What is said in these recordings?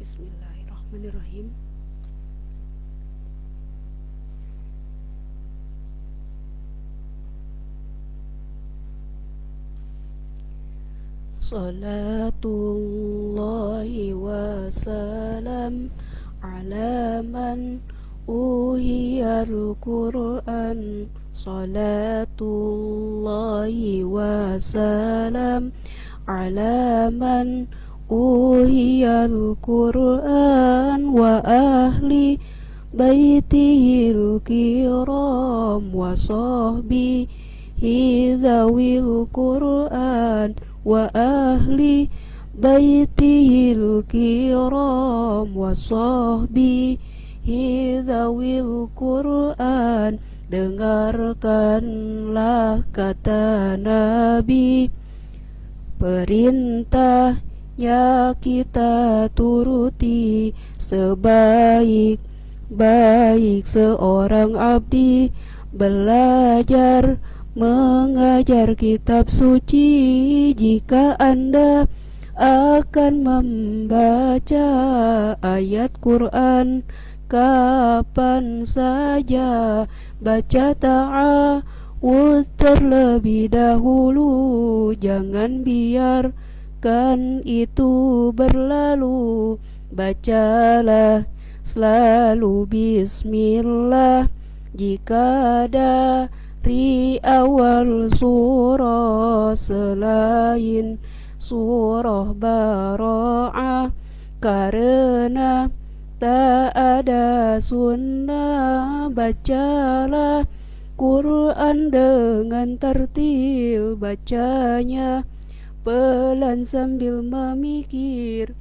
Bismillahirrahmanirrahim. Salatullahi wa salam ala man uhiyal Qur'an. Salatullahi wa salam ala man uhiyal Qur'an wa ahli baitihil kiram wa sahbihi zawil Qur'an wa ahli baitihil kiram wa sahbihi zawil Qur'an. Dengarkanlah kata Nabi, perintahnya kita turuti, sebaik-baik seorang abdi belajar mengajar kitab suci. Jika Anda akan membaca ayat Quran kapan saja, baca ta'awudz terlebih dahulu. Jangan biarkan itu berlalu. Bacalah selalu bismillah jika dari awal surah selain surah Bara'ah, karena tak ada sunnah. Bacalah Quran dengan tertil, bacanya pelan sambil memikir.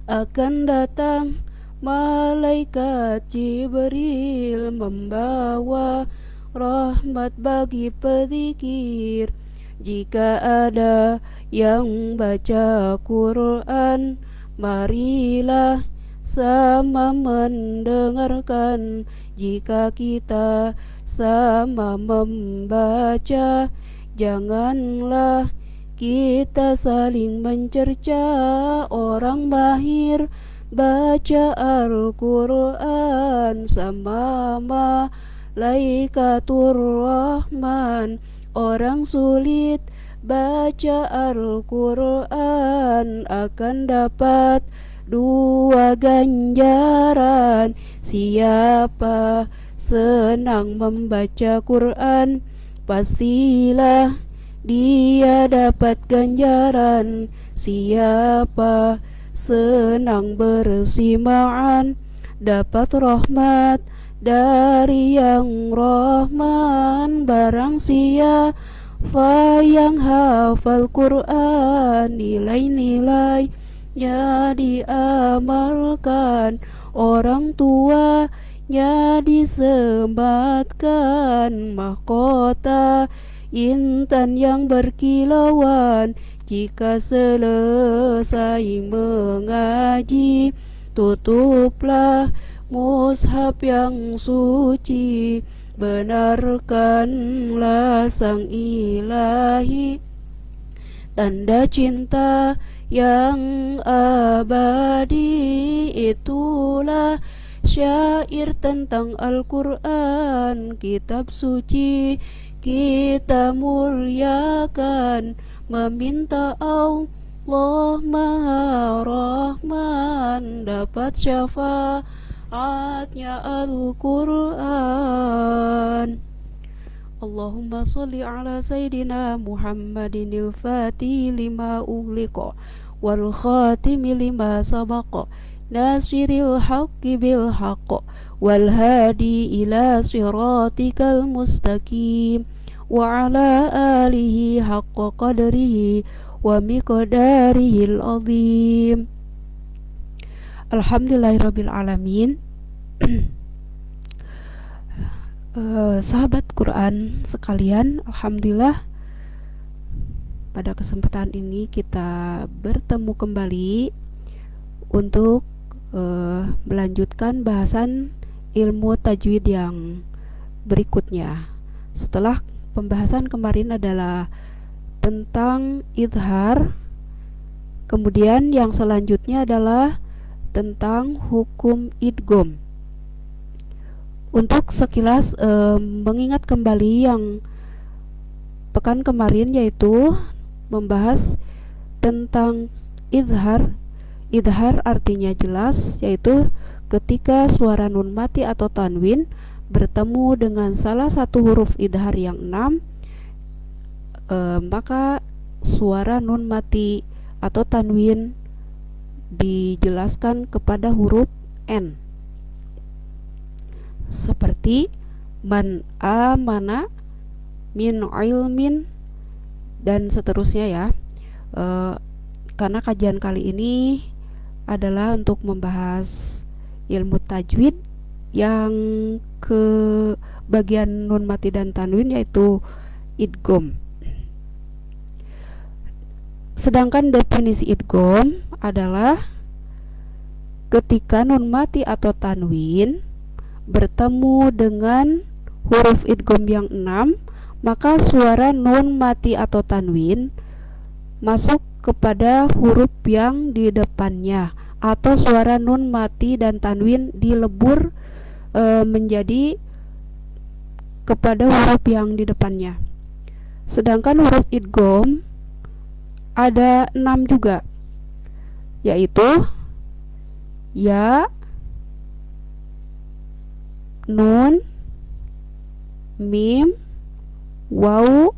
Akan datang malaikat Jibril membawa rahmat bagi pedzikir. Jika ada yang baca Quran, marilah sama mendengarkan. Jika kita sama membaca, janganlah kita saling mencerca. Orang mahir baca Al-Quran sama malaikatur Rahman. Orang sulit baca Al-Quran akan dapat 2 ganjaran. Siapa senang membaca Quran, pastilah dia dapat ganjaran. Siapa senang bersimaan, dapat rahmat dari yang Rahman. Barang siapa yang hafal Quran, nilai-nilainya diamalkan. Orang tuanya disematkan mahkota intan yang berkilauan. Jika selesai mengaji, tutuplah mushaf yang suci. Benarkanlah sang ilahi, tanda cinta yang abadi. Itulah syair tentang Al-Quran, kitab suci kita muliakan. Meminta Allah Maha Rahman, dapat syafaatnya Al-Quran. Allahumma sholli ala Sayyidina Muhammadinil Fatih lima ughliqa wal khatimi lima sabaqa, nasiril haqqi bil haqq wal hadi ila siratikal mustaqim, wa ala alihi haqqa qadrihi wa miqdarihil azim. Alhamdulillahirabbil alamin. Sahabat Quran sekalian, alhamdulillah pada kesempatan ini kita bertemu kembali untuk melanjutkan bahasan ilmu tajwid yang berikutnya. Setelah pembahasan kemarin adalah tentang idhar, kemudian yang selanjutnya adalah tentang hukum idgham. Untuk sekilas mengingat kembali yang pekan kemarin, yaitu membahas tentang izhar. Izhar artinya jelas, yaitu ketika suara nun mati atau tanwin bertemu dengan salah satu huruf idhar yang 6, maka suara nun mati atau tanwin dijelaskan kepada huruf N, seperti man amana, min ilmin, dan seterusnya ya. Karena kajian kali ini adalah untuk membahas ilmu tajwid yang ke bagian nun mati dan tanwin, yaitu idgham. Sedangkan definisi idgham adalah ketika nun mati atau tanwin bertemu dengan huruf idgham yang 6, maka suara nun mati atau tanwin masuk kepada huruf yang di depannya, atau suara nun mati dan tanwin dilebur menjadi kepada huruf yang di depannya. Sedangkan huruf idgham ada 6 juga, yaitu ya, nun, mim, waw,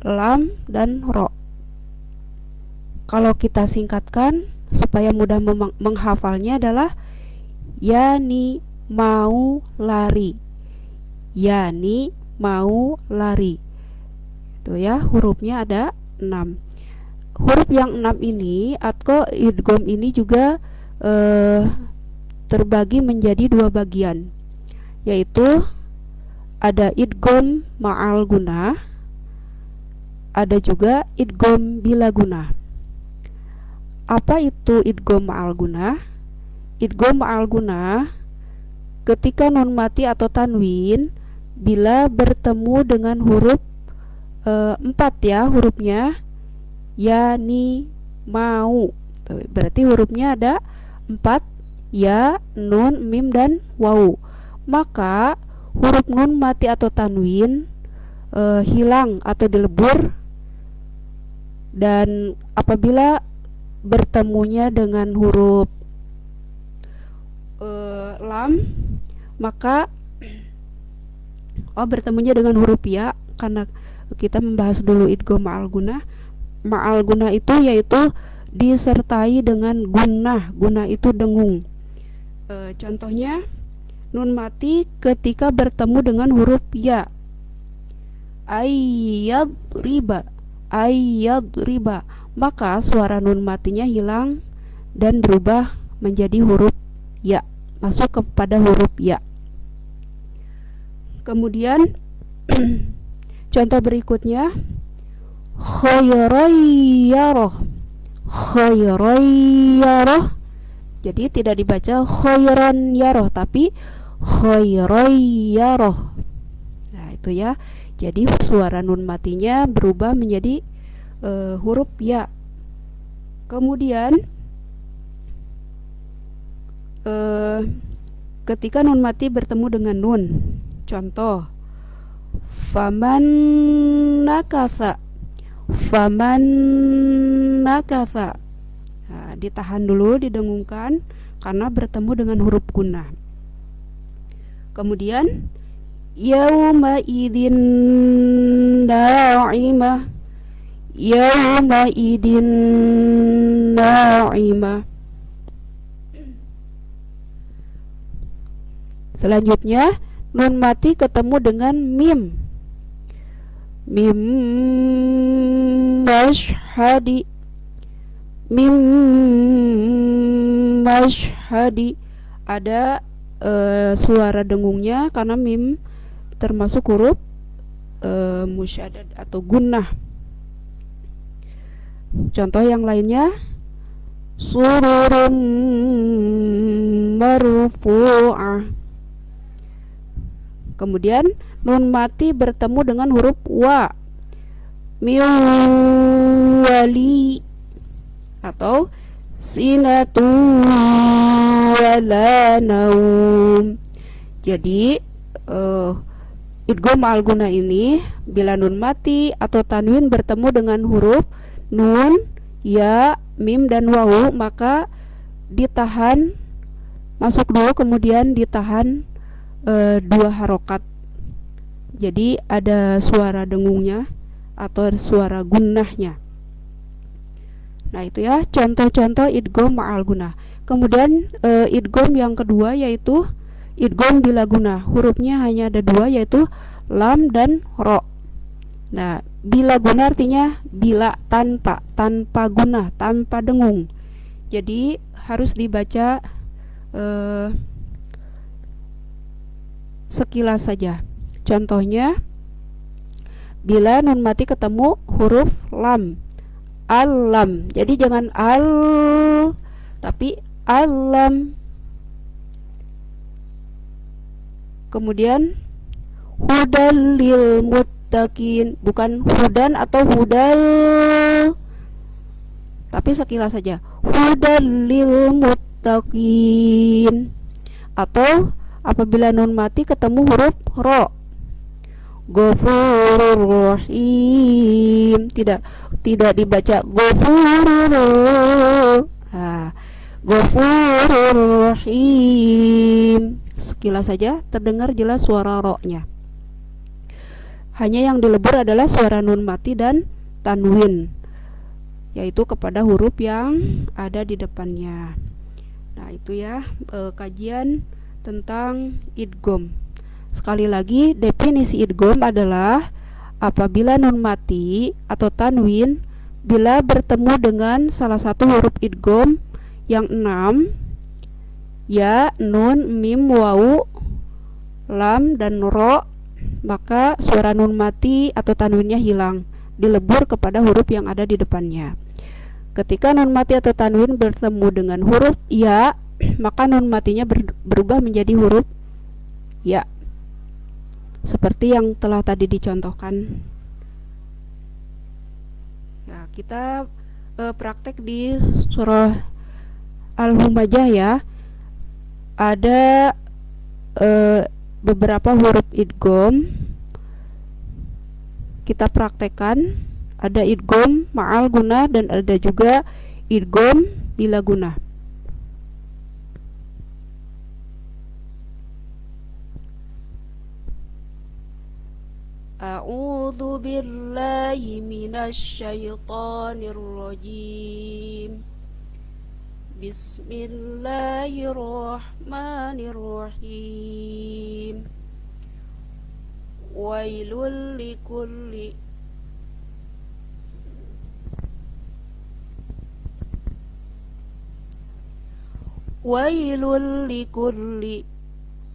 lam, dan ro. Kalau kita singkatkan supaya mudah menghafalnya adalah yani mau lari, yani mau lari. Itu ya, hurufnya ada 6. Huruf yang 6 ini atau idgham ini juga terbagi menjadi 2 bagian, yaitu ada idgham ma'al gunah, ada juga idgham bila gunah. Apa itu idgham ma'al gunah? Idgham ma'al gunah ketika nun mati atau tanwin bila bertemu dengan huruf 4 ya hurufnya, yani mau. Berarti hurufnya ada 4, ya, nun, mim, dan waw. Maka huruf nun mati atau tanwin hilang atau dilebur, dan apabila bertemunya dengan huruf lam, maka bertemunya dengan huruf ya. Karena kita membahas dulu idgham ma'al gunah. Ma'al gunah itu yaitu disertai dengan gunah. Gunah itu dengung. Contohnya nun mati ketika bertemu dengan huruf ya, ayyad riba, maka suara nun matinya hilang dan berubah menjadi huruf ya, masuk kepada huruf ya. Kemudian contoh berikutnya khayrayyarah. Jadi tidak dibaca khayran yaroh, tapi khayrayyarah. Nah itu ya. Jadi suara nun matinya berubah menjadi huruf ya. Kemudian ketika nun mati bertemu dengan nun, contoh faman nakatha. Nah, ditahan dulu, didengungkan karena bertemu dengan huruf gunah. Kemudian yauma idin na'imah, Selanjutnya nun mati ketemu dengan mim, mashhadi, ada suara dengungnya karena mim termasuk huruf musyaddad atau gunnah. Contoh yang lainnya sururum marfu'ah. Kemudian nun mati bertemu dengan huruf wa, miwali, atau sinatu wala naum. Jadi idgham ma'al guna ini bila nun mati atau tanwin bertemu dengan huruf nun, ya, mim dan wawu, maka ditahan, masuk dulu kemudian ditahan 2 harokat. Jadi ada suara dengungnya atau suara gunnahnya. Nah itu ya contoh-contoh idgham ma'al guna. Kemudian idgham yang kedua yaitu idgham bila guna. Hurufnya hanya ada 2 yaitu lam dan ro. Nah bila guna artinya bila tanpa guna, tanpa dengung. Jadi harus dibaca sekilas saja. Contohnya bila nun mati ketemu huruf lam, alam. Jadi jangan al, tapi alam. Kemudian hudal lil muttaqin, bukan hudan atau hudal, tapi sekilas saja hudal lil muttaqin. Atau apabila nun mati ketemu huruf ro, Ghafurur Rahim, tidak dibaca Ghafurur. Nah, Ghafurur Rahim. Sekilas saja terdengar jelas suara ro-nya. Hanya yang dilebur adalah suara nun mati dan tanwin, yaitu kepada huruf yang ada di depannya. Nah, itu ya kajian tentang idgham. Sekali lagi, definisi idgham adalah apabila nun mati atau tanwin bila bertemu dengan salah satu huruf idgham yang 6, ya, nun, mim, wawu, lam, dan ro, maka suara nun mati atau tanwinnya hilang, dilebur kepada huruf yang ada di depannya. Ketika nun mati atau tanwin bertemu dengan huruf ya, maka nun matinya berubah menjadi huruf ya, seperti yang telah tadi dicontohkan. Ya, kita praktek di surah Al-Humajah ya. Ada beberapa huruf idgham kita praktekkan. Ada idgham ma'al guna dan ada juga idgham bila guna. A'udzu billahi minasy syaithanir rajim. Bismillahirrahmanirrahim. Wailul likulli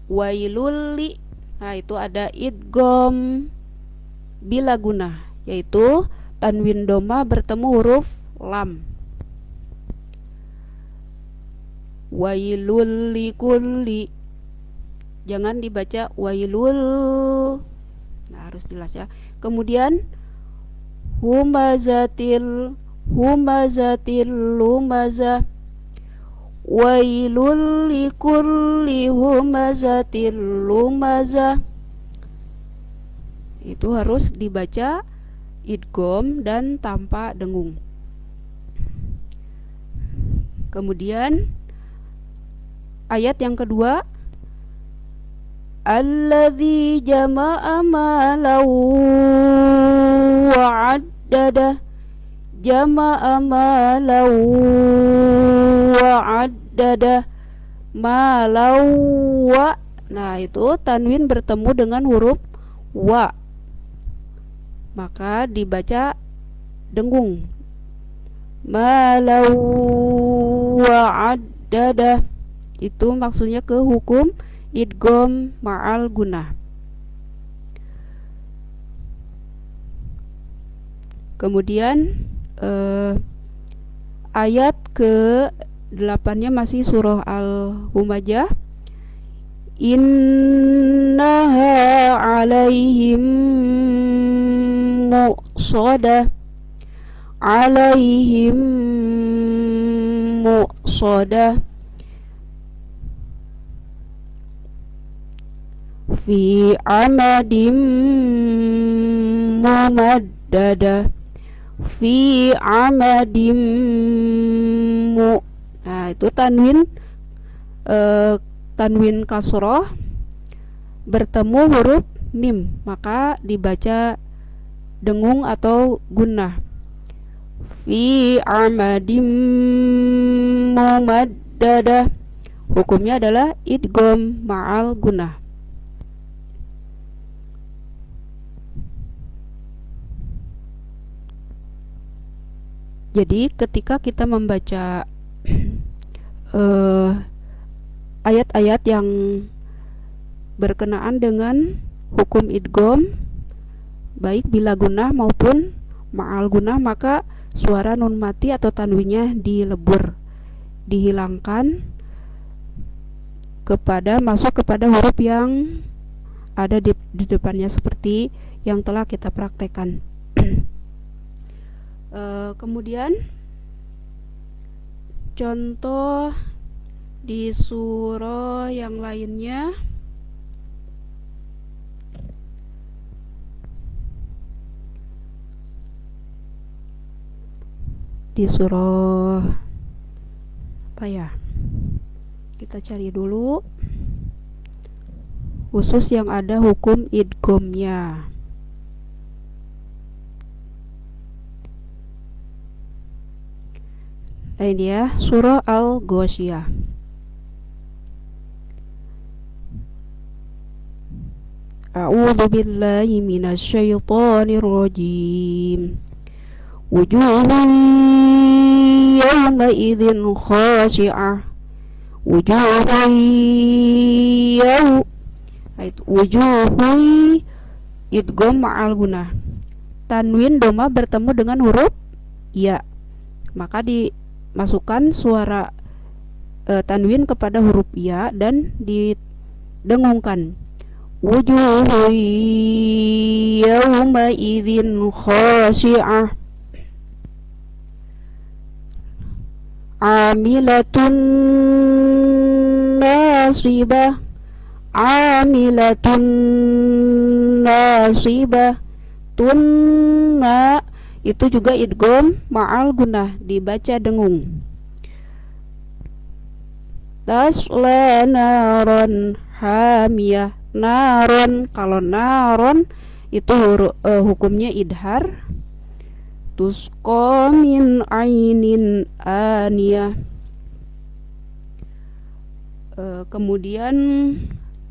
wailul li. Nah, itu ada idgham bila guna, yaitu tanwin doma bertemu huruf lam. Wailul likulli, jangan dibaca wailul. Nah, harus jelas ya. Kemudian humazatil lumazah. Wailul likulli humazatil lumazah. Itu harus dibaca idgham dan tanpa dengung. Kemudian ayat yang kedua, alladzi jama'a malan wa 'addada. Jama'a malan wa 'addada. Malan wa. Nah, itu tanwin bertemu dengan huruf wa, maka dibaca dengung. Malan wa 'addada. Itu maksudnya ke hukum idgham ma'al guna. Kemudian ayat ke-8-nya masih surah Al-Humajah. Innaha 'alaihim muqsadah. 'Alaihim soda. Fi amadim mumaddada. Fi amadim mu. Nah, itu tanwin kasroh bertemu huruf mim, maka dibaca dengung atau gunnah. Fi amadim mumaddada. Hukumnya adalah idgham ma'al gunnah. Jadi ketika kita membaca ayat-ayat yang berkenaan dengan hukum idgham, baik bila gunnah maupun ma'al gunnah, maka suara nun mati atau tanwinnya dilebur, dihilangkan masuk kepada huruf yang ada di depannya seperti yang telah kita praktekkan. Kemudian contoh di surah yang lainnya. Di surah apa ya? Kita cari dulu khusus yang ada hukum idghamnya. Nah, ini ya, surah Al-Ghasyiyah. A'udzu billahi minasyaitonir rajim. Wujuhun yawma idzin khashi'ah. Wujuhun idgham ma'al gunnah. Tanwin doma bertemu dengan huruf ya, maka dimasukkan suara tanwin kepada huruf ya dan didengungkan. Wujuhun yawma idzin khashi'ah. Amilatun nasibah. Amilatun nasibah. Tunna itu juga idgham ma'al gunnah, dibaca dengung. Tasla naron hamiyah. Naron, kalau naron itu hukumnya idhar. Tusqa min ainin aniyah. Kemudian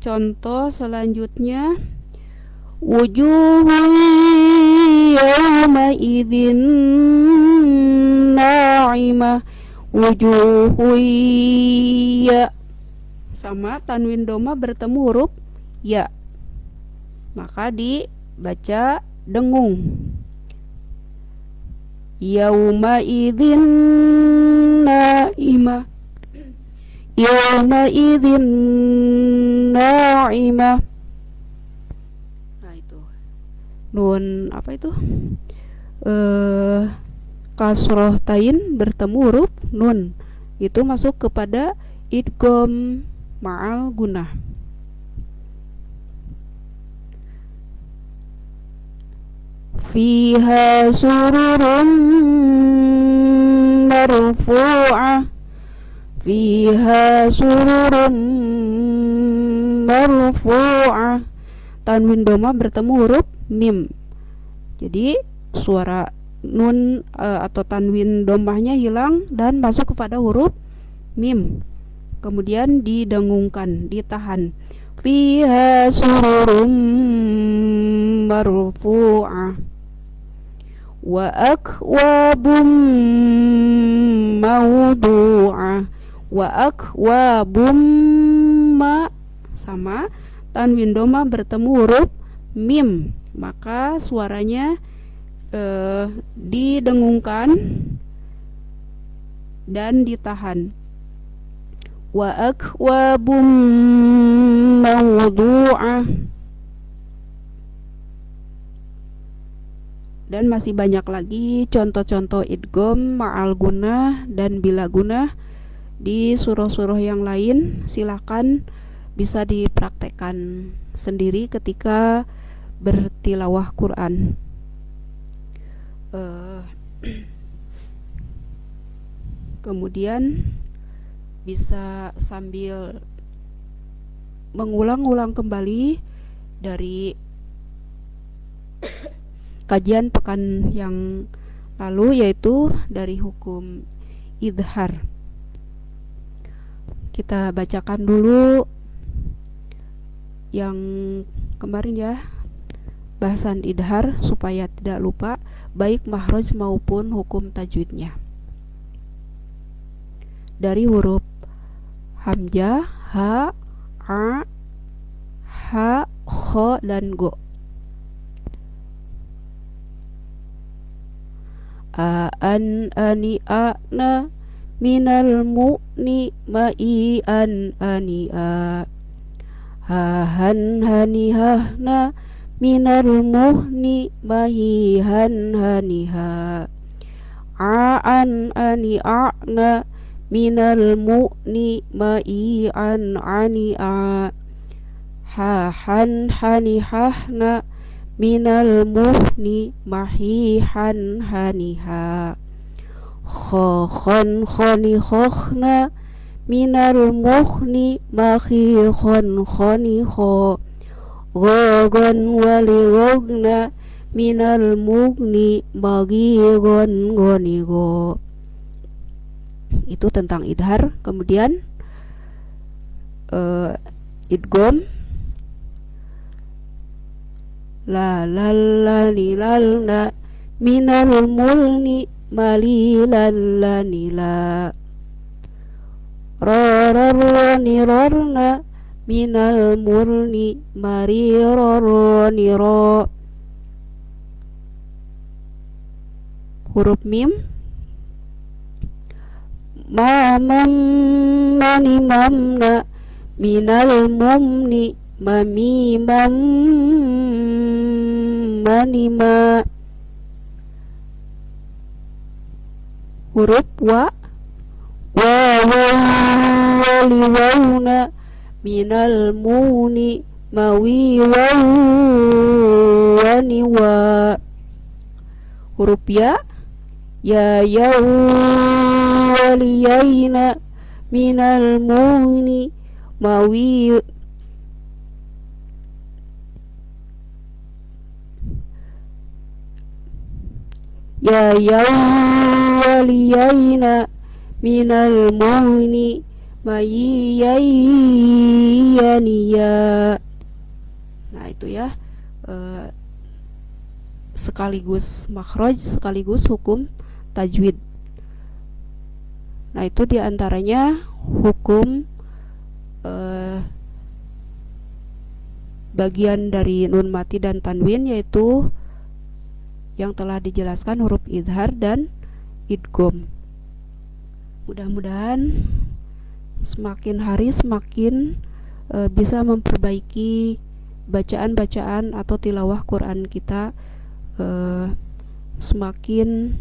contoh selanjutnya, wujuhun yawma idzin na'imah. Wujuhun ya, sama tanwin doma bertemu huruf ya, maka dibaca dengung. Yauma idzin na'imah. Yauma idzin na'imah. Nah, itu nun apa itu? Kasroh tain bertemu huruf nun, itu masuk kepada idgham ma'al gunnah. Fiha sururun marfu'ah. Fiha sururun marfu'ah. Tanwin doma bertemu huruf mim, jadi suara nun atau tanwin domahnya hilang dan masuk kepada huruf mim, kemudian didengungkan, ditahan. Fiha sururun marfu'ah wa akwabum mawdu'ah. Wa akwabum ma, sama tanwin doma bertemu huruf mim, maka suaranya didengungkan dan ditahan. Wa akwabum mawdu'ah. Dan masih banyak lagi contoh-contoh idgham ma'al gunnah dan bila gunnah Di surah-surah yang lain silakan bisa dipraktekkan sendiri ketika bertilawah Quran. Kemudian bisa sambil mengulang-ulang kembali dari kajian pekan yang lalu, yaitu dari hukum idhar. Kita bacakan dulu yang kemarin ya, bahasan idhar supaya tidak lupa, baik makhraj maupun hukum tajwidnya. Dari huruf hamzah, ha, a, ha, kho, dan go. An, ani, a, na, minal mu'ni, ma'i, an, ani, a. Han, hani, ha, na, minal muhni, mahi, han, hani, ha. An, ani, a, na, minal mu'ni, ma'i, an, ani, a. Han, hani, ha, na, minal muhni, mahi, han, hani, ha. Khon, khoni, khokhna, minal muhni, mahi, khon, khoni, kho. Gogon, wali, gogna, minal mugni, magi, gon, goni, go. Itu tentang idhar. Kemudian idgham, la, ni, na, minal mulni, mali, ni, la. Ni, na, minal murni, mari, ni, ro. Huruf mim, mani, mamna, minal mumni, mami, mani, ma. Huruf wa, wali, wauna, minal muni, mawi, wani, wa. Huruf ya, waliyaina, minal muni, mawi, waliyaina, minal muni, mayiyaniya. Nah itu ya, sekaligus makhraj sekaligus hukum tajwid. Nah itu diantaranya hukum bagian dari nun mati dan tanwin, yaitu yang telah dijelaskan huruf idhar dan idgham. Mudah-mudahan semakin hari semakin bisa memperbaiki bacaan-bacaan atau tilawah Quran kita, semakin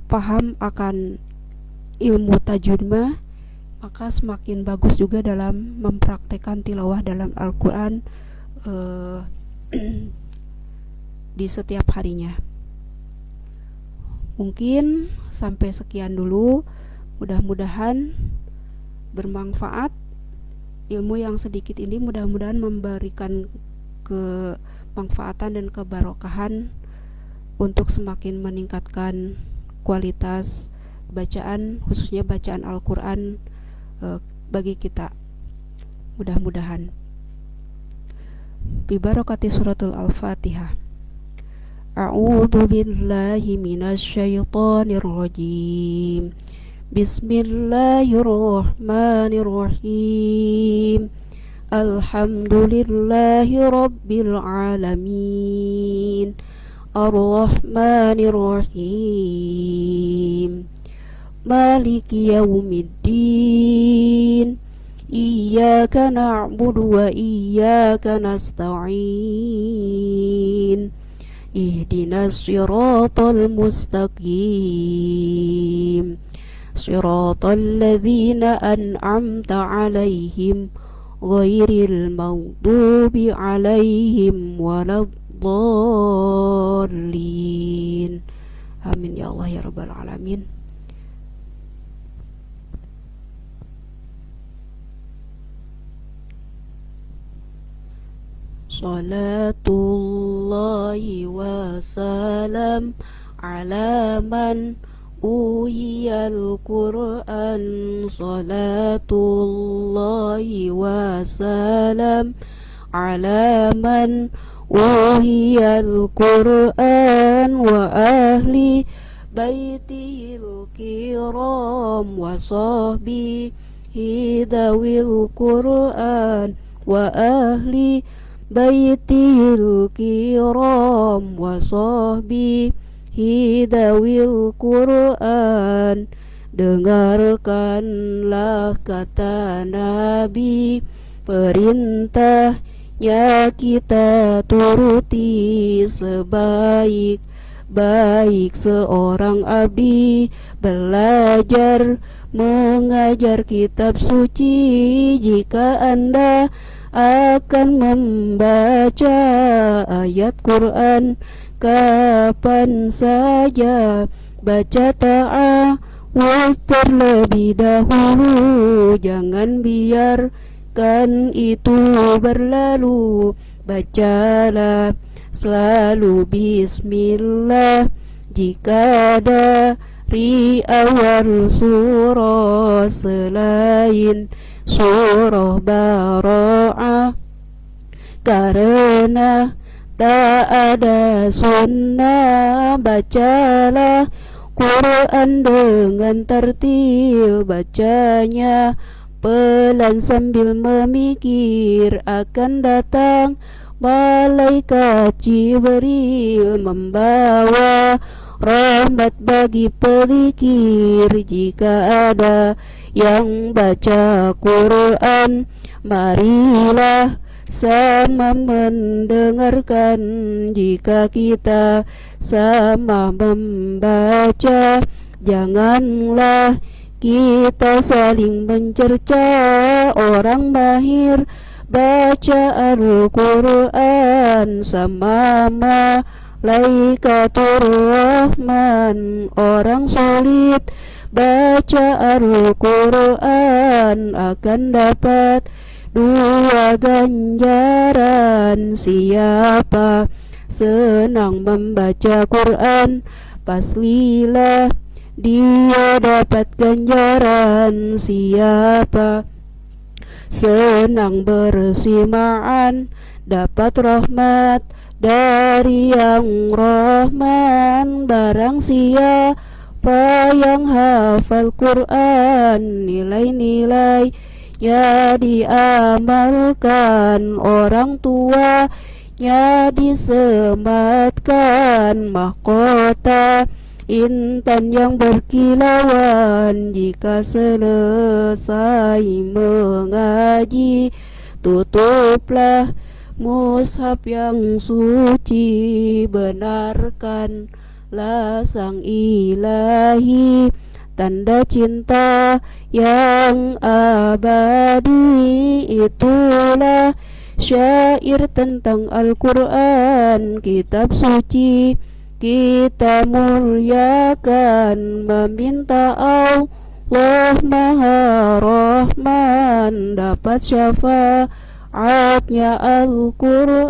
paham akan ilmu tajwid, maka semakin bagus juga dalam mempraktekkan tilawah dalam Al-Quran di setiap harinya. Mungkin sampai sekian dulu. Mudah-mudahan bermanfaat ilmu yang sedikit ini, mudah-mudahan memberikan kemanfaatan dan kebarokahan untuk semakin meningkatkan kualitas bacaan, khususnya bacaan Al-Quran bagi kita. Mudah-mudahan. Bi barakati suratul Al-Fatihah. A'udzu billahi minasyaitonir rajim. Bismillahirrahmanirrahim. Alhamdulillahi rabbil alamin. Ar-Rahmanir-Rahim. Maliki yaumiddin. Iyyaka na'budu wa iyyaka nasta'in. Ihdinas siratal mustaqim. Siratal ladzina an'amta 'alaihim ghairil maghdubi 'alaihim waladdallin. Amin ya Allah ya rabbal alamin. Salatullahi wa salam ala man uhiyal Qur'an. Salatullahi wa salam ala man uhiyal Qur'an wa ahli baitihil kiram wa sahbihi dawil Qur'an wa ahli baitihil kiram wa sahbihi dawil Qur'an. Dengarkanlah kata Nabi, perintahnya kita turuti. Sebaik-baik seorang abdi belajar mengajar kitab suci. Jika Anda akan membaca ayat Quran kapan saja, baca ta'awudz terlebih dahulu. Jangan biarkan itu berlalu. Bacalah selalu bismillah jika dari awal surah selain surah Bara'ah, karena tak ada sunnah. Bacalah Quran dengan tertil, bacanya pelan sambil memikir. Akan datang malaikat Jibril membawa rahmat bagi pezikir. Jika ada yang baca Quran, marilah sama mendengarkan. Jika kita sama membaca, janganlah kita saling mencerca. Orang mahir baca Al-Quran sama malaikatur Rahman. Orang sulit baca Al-Quran akan dapat dua ganjaran. Siapa senang membaca Quran, pastilah dia dapat ganjaran. Siapa senang bersimaan, dapat rahmat dari yang Rahman. Barang siapa yang hafal Quran, nilai-nilainya diamalkan. Orang tuanya disematkan mahkota intan yang berkilauan. Jika selesai mengaji, tutuplah mushaf yang suci. Benarkanlah sang ilahi, tanda cinta yang abadi. Itulah syair tentang Al-Quran, kitab suci kita muliakan. Meminta Allah Maha Rahman, dapat syafaatnya Al-Quran.